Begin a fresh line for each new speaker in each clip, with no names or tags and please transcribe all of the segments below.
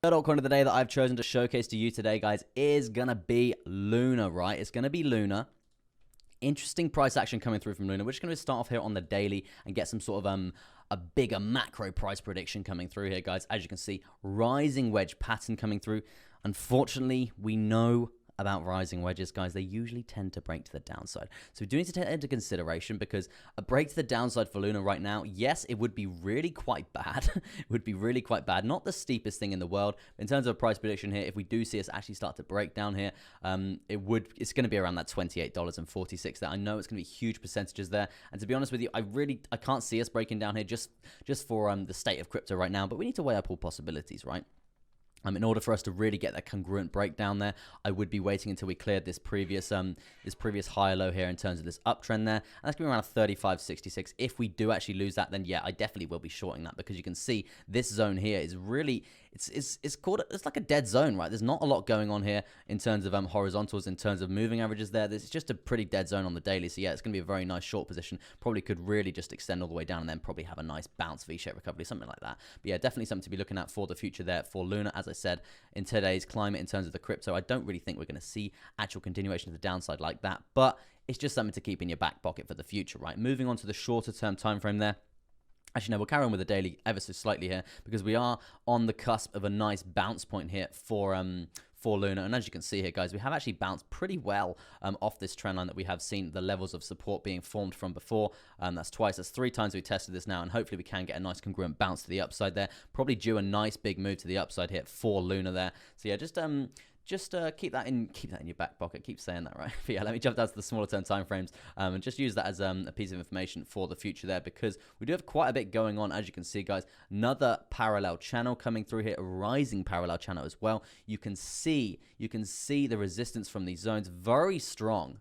Third altcoin of the day that I've chosen to showcase to you today, guys, is going to be Luna, right? It's going to be Luna. Interesting price action coming through from Luna. We're just going to start off here on the daily and get some sort of a bigger macro price prediction coming through here, guys. As you can see, rising wedge pattern coming through. Unfortunately, we know about rising wedges, guys, they usually tend to break to the downside. So we do need to take that into consideration, because a break to the downside for Luna right now, yes, it would be really quite bad. It would be really quite bad. Not the steepest thing in the world. In terms of price prediction here, if we do see us actually start to break down here, it's going to be around that $28.46 there. I know it's going to be huge percentages there. And to be honest with you, I can't see us breaking down here just for the state of crypto right now, but we need to weigh up all possibilities, right? In order for us to really get that congruent breakdown there, I would be waiting until we cleared this previous higher low here in terms of this uptrend there. And that's going to be around a 35.66. If we do actually lose that, then yeah, I definitely will be shorting that, because you can see this zone here is really, it's like a dead zone, right? There's not a lot going on here in terms of horizontals, in terms of moving averages there. This is just a pretty dead zone on the daily. So yeah, it's going to be a very nice short position. Probably could really just extend all the way down and then probably have a nice bounce V-shaped recovery, something like that. But yeah, definitely something to be looking at for the future there for Luna. As I said, in today's climate, in terms of the crypto, I don't really think we're going to see actual continuation of the downside like that, but it's just something to keep in your back pocket for the future, right? Moving on to the shorter term time frame there. Actually, no, we'll carry on with the daily ever so slightly here, because we are on the cusp of a nice bounce point here for Luna. And as you can see here, guys, we have actually bounced pretty well off this trend line that we have seen the levels of support being formed from before. That's three times we tested this now, and hopefully we can get a nice congruent bounce to the upside there. Probably due a nice big move to the upside here for Luna there. So yeah, just keep that in your back pocket. Keep saying that, right? But yeah, let me jump down to the smaller term time frames and just use that as a piece of information for the future there, because we do have quite a bit going on. As you can see, guys, another parallel channel coming through here, a rising parallel channel as well. You can see the resistance from these zones, very strong,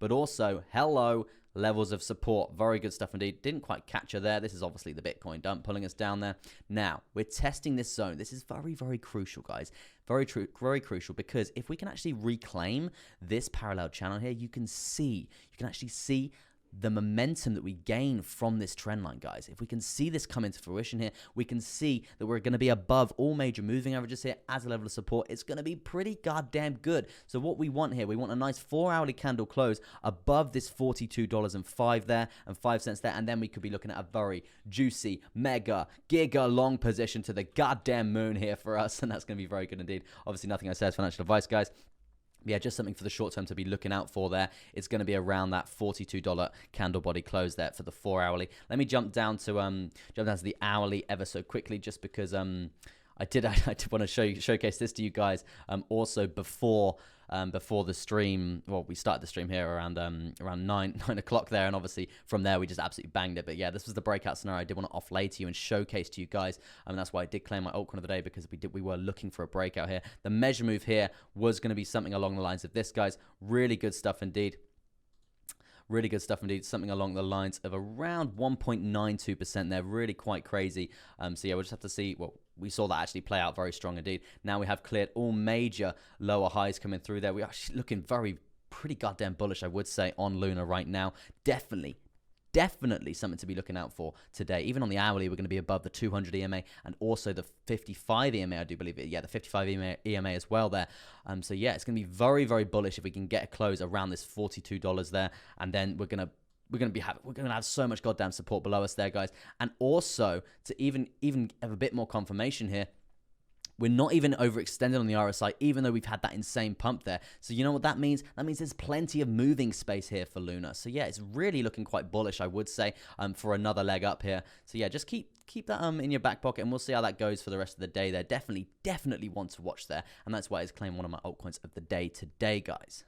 but also hello, levels of support. Very good stuff indeed. Didn't quite catch her there. This is obviously the Bitcoin dump pulling us down there. Now, we're testing this zone. This is very, very crucial, guys. Very crucial, because if we can actually reclaim this parallel channel here, you can actually see the momentum that we gain from this trend line, guys. If we can see this come into fruition here, we can see that we're going to be above all major moving averages here as a level of support. It's going to be pretty goddamn good. So what we want here, we want a nice 4-hourly candle close above this $42.05 there and 5 cents there, and then we could be looking at a very juicy, mega, giga long position to the goddamn moon here for us, and that's going to be very good indeed. Obviously, nothing I say is financial advice, guys. Yeah, just something for the short term to be looking out for there. It's going to be around that $42 candle body close there for the 4-hourly. Let me jump down to the hourly ever so quickly, just because I did want to showcase this to you guys also before the stream. Well, we started the stream here around 9 o'clock there, and obviously from there we just absolutely banged it. But yeah, this was the breakout scenario I did want to offlay to you and showcase to you guys, and that's why I did claim my altcoin of the day, because we were looking for a breakout here. The measure move here was going to be something along the lines of this, guys. Really good stuff indeed. Really good stuff indeed. Something along the lines of around 1.92% there. Really quite crazy. So yeah, we'll just have to see. Well, we saw that actually play out very strong indeed. Now we have cleared all major lower highs coming through there. We're actually looking pretty goddamn bullish, I would say, on Luna right now. Definitely something to be looking out for today. Even on the hourly, we're going to be above the 200 EMA and also the 55 EMA, I do believe it. Yeah, the 55 EMA as well there. So yeah, it's going to be very, very bullish if we can get a close around this $42 there, and then we're going to have so much goddamn support below us there, guys. And also to even have a bit more confirmation here, we're not even overextended on the RSI, even though we've had that insane pump there. So you know what that means? That means there's plenty of moving space here for Luna. So yeah, it's really looking quite bullish, I would say, for another leg up here. So yeah, just keep that in your back pocket, and we'll see how that goes for the rest of the day there. Definitely want to watch there, and that's why it's claimed one of my altcoins of the day today, guys.